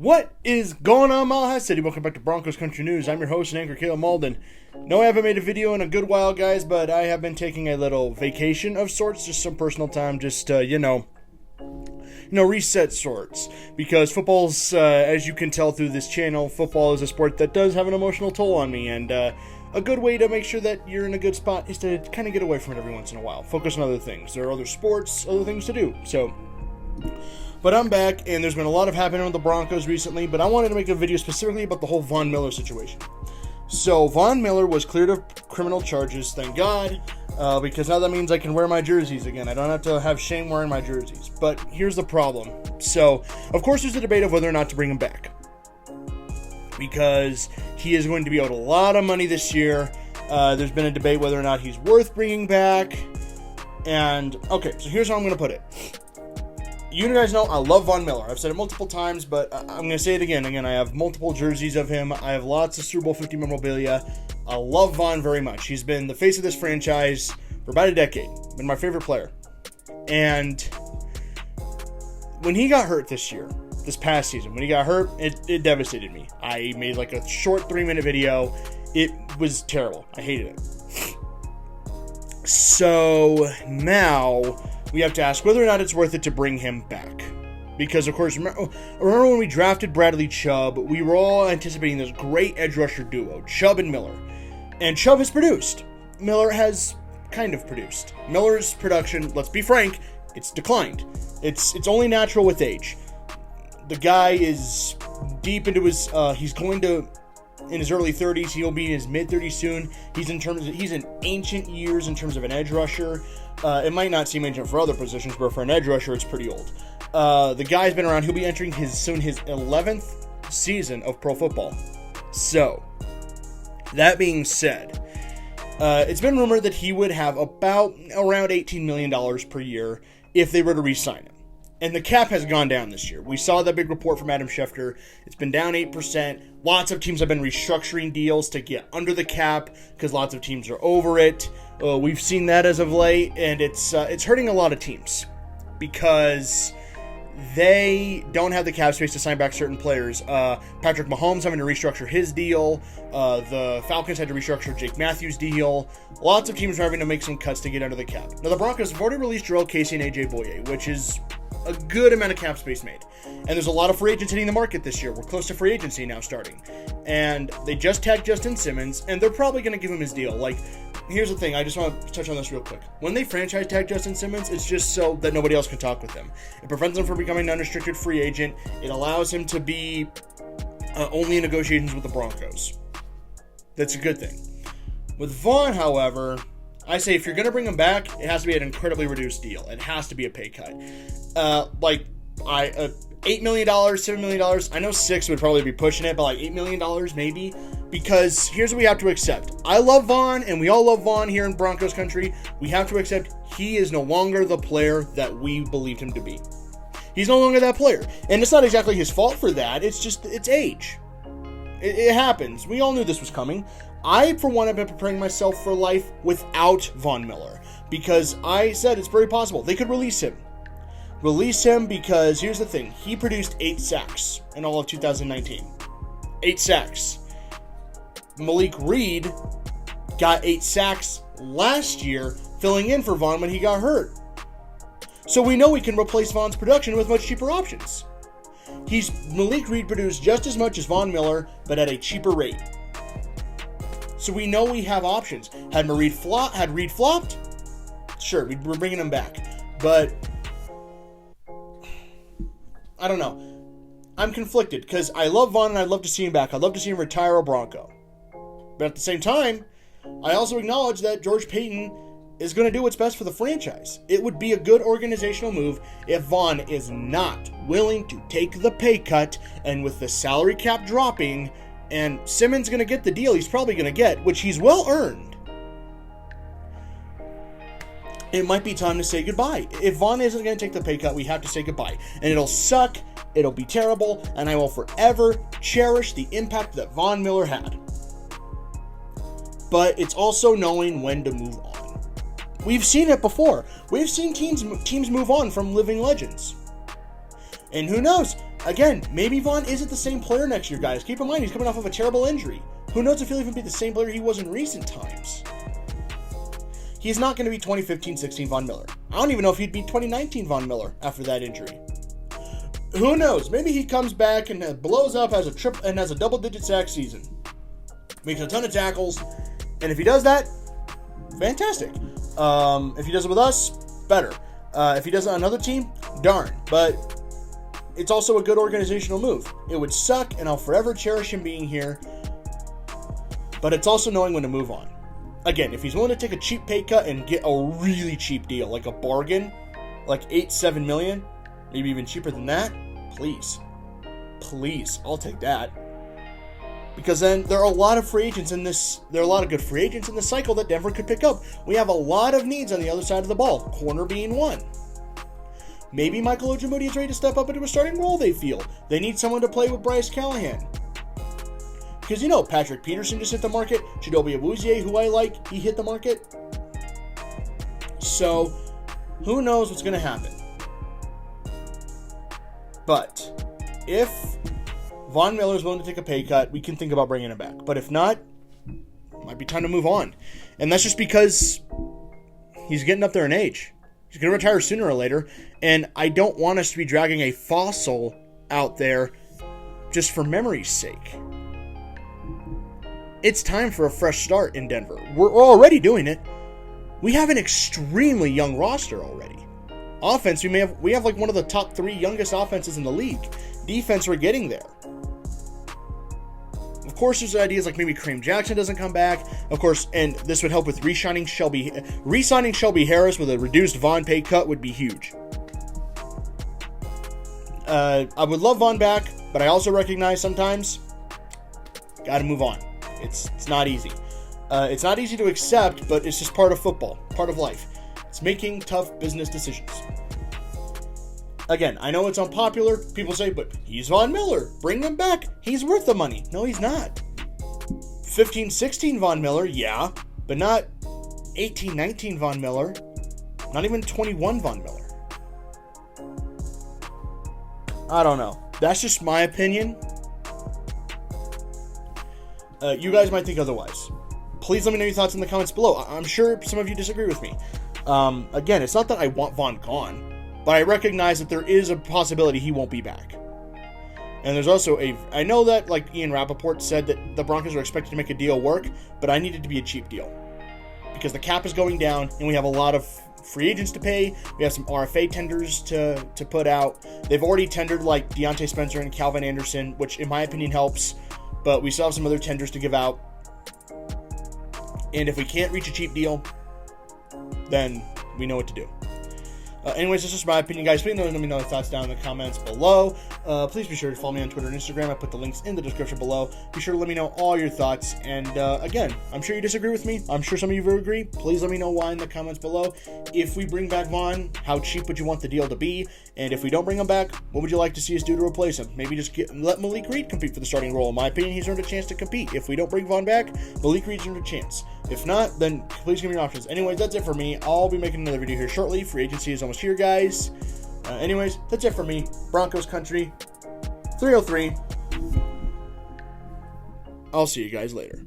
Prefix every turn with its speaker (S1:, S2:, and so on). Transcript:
S1: What is going on, Mile High City? Welcome back to Broncos Country News. I'm your host and anchor, Caleb Malden. No, I haven't made a video in a good while, guys, but I have been taking a little vacation of sorts, just some personal time, just, reset sorts. Because football's, as you can tell through this channel, football is a sport that does have an emotional toll on me, and a good way to make sure that you're in a good spot is to kind of get away from it every once in a while. Focus on other things. There are other sports, other things to do, so... But I'm back, and there's been a lot of happening with the Broncos recently, but I wanted to make a video specifically about the whole Von Miller situation. So, Von Miller was cleared of criminal charges, thank God, because now that means I can wear my jerseys again. I don't have to have shame wearing my jerseys. But here's the problem. So, of course, there's a debate of whether or not to bring him back, because he is going to be owed a lot of money this year. There's been a debate whether or not he's worth bringing back, and, okay, so here's how I'm going to put it. You guys know I love Von Miller. I've said it multiple times, but I'm going to say it again. I have multiple jerseys of him. I have lots of Super Bowl 50 memorabilia. I love Von very much. He's been the face of this franchise for about a decade. Been my favorite player. And when he got hurt this past season, when he got hurt, it devastated me. I made like a short 3-minute video. It was terrible. I hated it. So now... we have to ask whether or not it's worth it to bring him back. Because, of course, remember when we drafted Bradley Chubb, we were all anticipating this great edge rusher duo, Chubb and Miller. And Chubb has produced. Miller has kind of produced. Miller's production, let's be frank, it's declined. It's only natural with age. The guy is deep into his, he's going to... in his early 30s, he'll be in his mid-30s soon. He's in ancient years in terms of an edge rusher. It might not seem ancient for other positions, but for an edge rusher, it's pretty old. The guy's been around. He'll be entering his 11th season of pro football. So, that being said, it's been rumored that he would have around $18 million per year if they were to re-sign him. And the cap has gone down this year. We saw that big report from Adam Schefter. It's been down 8%. Lots of teams have been restructuring deals to get under the cap because lots of teams are over it. We've seen that as of late, and it's hurting a lot of teams because they don't have the cap space to sign back certain players. Patrick Mahomes having to restructure his deal. The Falcons had to restructure Jake Matthews' deal. Lots of teams are having to make some cuts to get under the cap. Now, the Broncos have already released Jarrell Casey and AJ Boye, which is a good amount of cap space made. And there's a lot of free agents hitting the market this year. We're close to free agency now starting. And they just tagged Justin Simmons, and they're probably going to give him his deal. Like, here's the thing. I just want to touch on this real quick. When they franchise tag Justin Simmons, it's just so that nobody else can talk with him. It prevents him from becoming an unrestricted free agent. It allows him to be only in negotiations with the Broncos. That's a good thing. With Vaughn, however... I say if you're going to bring him back, it has to be an incredibly reduced deal. It has to be a pay cut. $8 million, $7 million. I know 6 would probably be pushing it, but like $8 million maybe. Because here's what we have to accept. I love Vaughn, and we all love Vaughn here in Broncos country. We have to accept he is no longer the player that we believed him to be. He's no longer that player. And it's not exactly his fault for that. It's just, it's age. It happens. We all knew this was coming. I, for one, have been preparing myself for life without Von Miller because I said it's very possible they could release him. Release him because, here's the thing, he produced 8 sacks in all of 2019. 8 sacks. Malik Reed got 8 sacks last year, filling in for Von when he got hurt. So we know we can replace Von's production with much cheaper options. Malik Reed produced just as much as Von Miller, but at a cheaper rate. So we know we have options. Had Reed flopped? Sure, we're bringing him back. But, I don't know. I'm conflicted, because I love Von and I'd love to see him back. I'd love to see him retire a Bronco. But at the same time, I also acknowledge that George Paton is going to do what's best for the franchise. It would be a good organizational move if Von is not willing to take the pay cut, and with the salary cap dropping... and Simmons going to get the deal he's probably going to get, which he's well earned. It might be time to say goodbye. If Vaughn isn't going to take the pay cut, we have to say goodbye. And it'll suck, it'll be terrible, and I will forever cherish the impact that Von Miller had. But it's also knowing when to move on. We've seen it before. We've seen teams move on from living legends. And who knows? Again, maybe Vaughn isn't the same player next year, guys. Keep in mind, he's coming off of a terrible injury. Who knows if he'll even be the same player he was in recent times? He's not going to be 2015-16 Von Miller. I don't even know if he'd be 2019 Von Miller after that injury. Who knows? Maybe he comes back and blows up as a double-digit sack season. Makes a ton of tackles. And if he does that, fantastic. If he does it with us, better. If he does it on another team, darn. But it's also a good organizational move. It would suck, and I'll forever cherish him being here. But it's also knowing when to move on. Again, if he's willing to take a cheap pay cut and get a really cheap deal, like a bargain, like $8-7 million, maybe even cheaper than that, please, I'll take that. Because then there are a lot of free agents in this. There are a lot of good free agents in the cycle that Denver could pick up. We have a lot of needs on the other side of the ball, corner being one. Maybe Michael Ojemudia is ready to step up into a starting role. They feel they need someone to play with Bryce Callahan. Because, you know, Patrick Peterson just hit the market. Chidobe Awuzie, who I like, he hit the market. So, who knows what's going to happen. But, if Von Miller is willing to take a pay cut, we can think about bringing him back. But if not, it might be time to move on. And that's just because he's getting up there in age. He's going to retire sooner or later. And I don't want us to be dragging a fossil out there just for memory's sake. It's time for a fresh start in Denver. We're already doing it. We have an extremely young roster already. Offense, we have like one of the top 3 youngest offenses in the league. Defense, we're getting there. Of course, there's ideas like maybe Kareem Jackson doesn't come back. Of course, and this would help with re-signing Shelby Harris with a reduced Vaughn pay cut would be huge. I would love Vaughn back, but I also recognize sometimes got to move on. It's not easy. It's not easy to accept, but it's just part of football, part of life. It's making tough business decisions. Again, I know it's unpopular. People say, but he's Von Miller. Bring him back. He's worth the money. No, he's not. 15-16 Von Miller, yeah, but not 18-19 Von Miller. Not even 21 Von Miller. I don't know. That's just my opinion. You guys might think otherwise. Please let me know your thoughts in the comments below. I'm sure some of you disagree with me. Again, it's not that I want Vaughn gone, but I recognize that there is a possibility he won't be back. And there's also I know that like Ian Rappaport said that the Broncos are expected to make a deal work, but I need it to be a cheap deal. Because the cap is going down, and we have a lot of free agents to pay. We have some RFA tenders to put out. They've already tendered like Deontay Spencer and Calvin Anderson, which in my opinion helps. But we still have some other tenders to give out. And if we can't reach a cheap deal, then we know what to do. Anyways, this is my opinion, guys. Please let me know your thoughts down in the comments below. Please be sure to follow me on Twitter and Instagram. I put the links in the description below. Be sure to let me know all your thoughts. And again, I'm sure you disagree with me. I'm sure some of you will agree. Please let me know why in the comments below. If we bring back Vaughn, how cheap would you want the deal to be? And if we don't bring him back, what would you like to see us do to replace him? Maybe just let Malik Reed compete for the starting role. In my opinion, he's earned a chance to compete. If we don't bring Vaughn back, Malik Reed's earned a chance. If not, then please give me your options. Anyways, that's it for me. I'll be making another video here shortly. Free agency is almost here, guys. Anyways, that's it for me. Broncos Country 303. I'll see you guys later.